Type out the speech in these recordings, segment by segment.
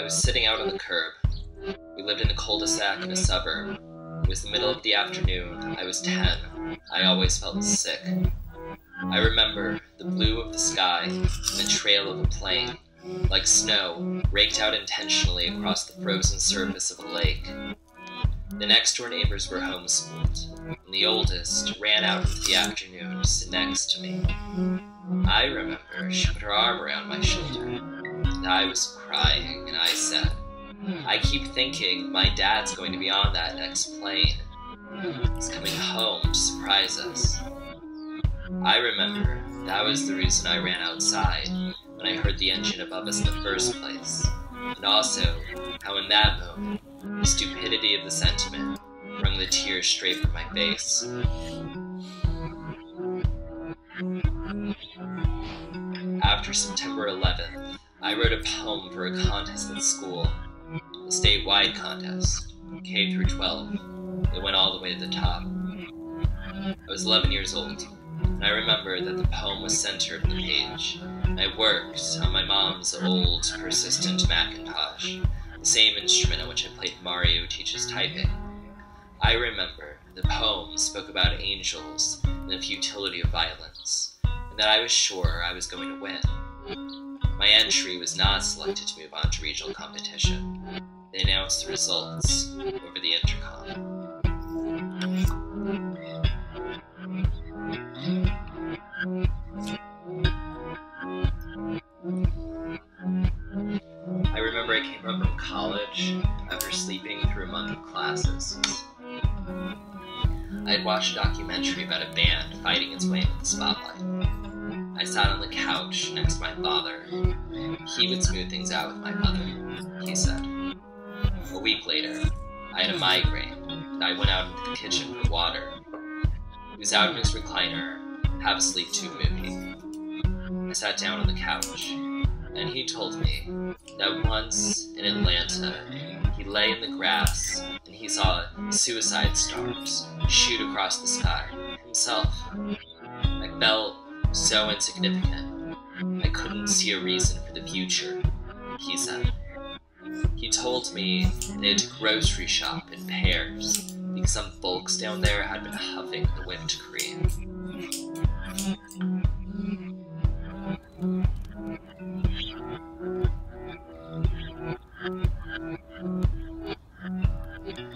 was sitting out on the curb. We lived in a cul-de-sac in a suburb. It was the middle of the afternoon. I was 10. I always felt sick. I remember the blue of the sky and the trail of a plane, like snow, raked out intentionally across the frozen surface of a lake. The next-door neighbors were homeschooled, and the oldest ran out into the afternoon to sit next to me. I remember she put her arm around my shoulder, and I was crying, and I said, "I keep thinking my dad's going to be on that next plane. He's coming home to surprise us." I remember that was the reason I ran outside when I heard the engine above us in the first place, and also how in that moment, the stupidity of the sentiment wrung the tears straight from my face. After September 11th, I wrote a poem for a contest at school, a statewide contest, K through 12. It went all the way to the top. I was 11 years old, and I remember that the poem was centered on the page. I worked on my mom's old, persistent Macintosh, the same instrument on which I played Mario Teaches Typing. I remember the poem spoke about angels and the futility of violence, and that I was sure I was going to win. My entry was not selected to move on to regional competition. They announced the results over the intercom. I remember I came home from college after sleeping through a month of classes. I had watched a documentary about a band fighting its way into the spotlight. I sat on the couch next to my father. He would smooth things out with my mother, he said. A week later, I had a migraine, and I went out into the kitchen for water. He was out in his recliner, half asleep to a movie. I sat down on the couch, and he told me that once in Atlanta, he lay in the grass and he saw suicide stars shoot across the sky himself. I felt so insignificant. I couldn't see a reason for the future, he said. He told me they had to grocery shop in pairs because some folks down there had been huffing the whipped cream.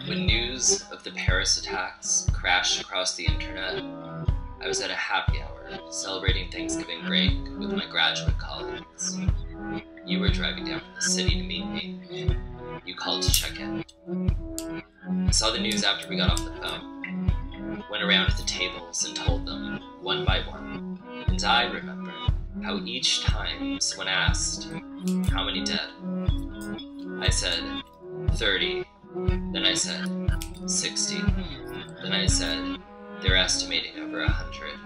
When news of the Paris attacks crashed across the internet, I was at a happy hour celebrating Thanksgiving break with my graduate colleagues. You were driving down from the city to meet me. You called to check in. I saw the news after we got off the phone, went around to the tables and told them, one by one, and I remember how each time someone asked, "How many dead?" I said, 30. Then I said, 60. Then I said, they're estimating over 100.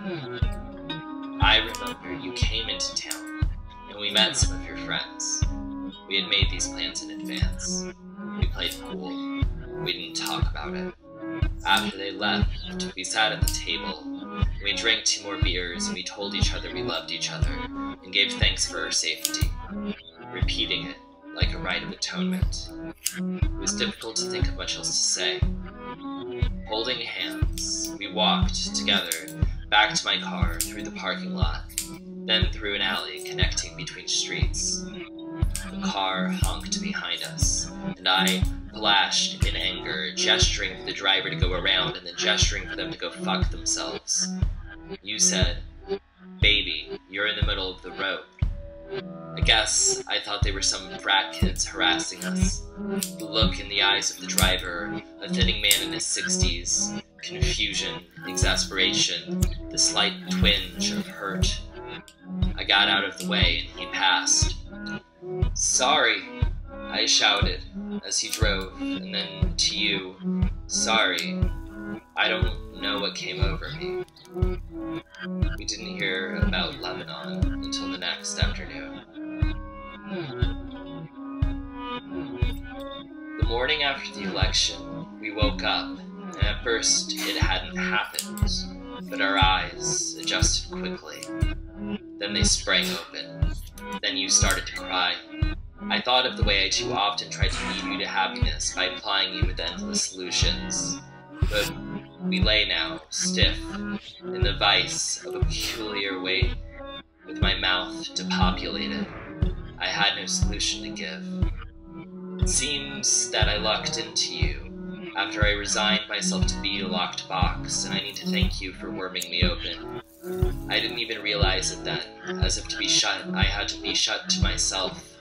I remember you came into town, and we met some of your friends. We had made these plans in advance. We played pool. We didn't talk about it. After they left, we sat at the table. We drank 2 more beers, and we told each other we loved each other, and gave thanks for our safety, repeating it like a rite of atonement. It was difficult to think of much else to say. Holding hands, we walked together back to my car through the parking lot, then through an alley connecting between streets. The car honked behind us, and I flashed in anger, gesturing for the driver to go around and then gesturing for them to go fuck themselves. You said, "Baby, you're in the middle of the road." I guess I thought they were some frat kids harassing us. The look in the eyes of the driver, a thinning man in his 60s, confusion, exasperation, the slight twinge of hurt. I got out of the way and he passed. "Sorry," I shouted as he drove, and then to you, "Sorry, I don't know what came over me." We didn't hear about Lebanon until the next afternoon. The morning after the election, we woke up, and at first it hadn't happened, but our eyes adjusted quickly. Then they sprang open. Then you started to cry. I thought of the way I too often tried to lead you to happiness by applying you with endless solutions. But we lay now, stiff, in the vice of a peculiar weight, with my mouth depopulated. I had no solution to give. It seems that I lucked into you, after I resigned myself to be a locked box, and I need to thank you for worming me open. I didn't even realize it then, as if to be shut, I had to be shut to myself.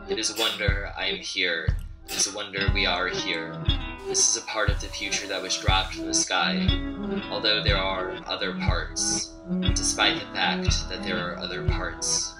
It is a wonder I am here. It is a wonder we are here. This is a part of the future that was dropped from the sky, although there are other parts, despite the fact that there are other parts.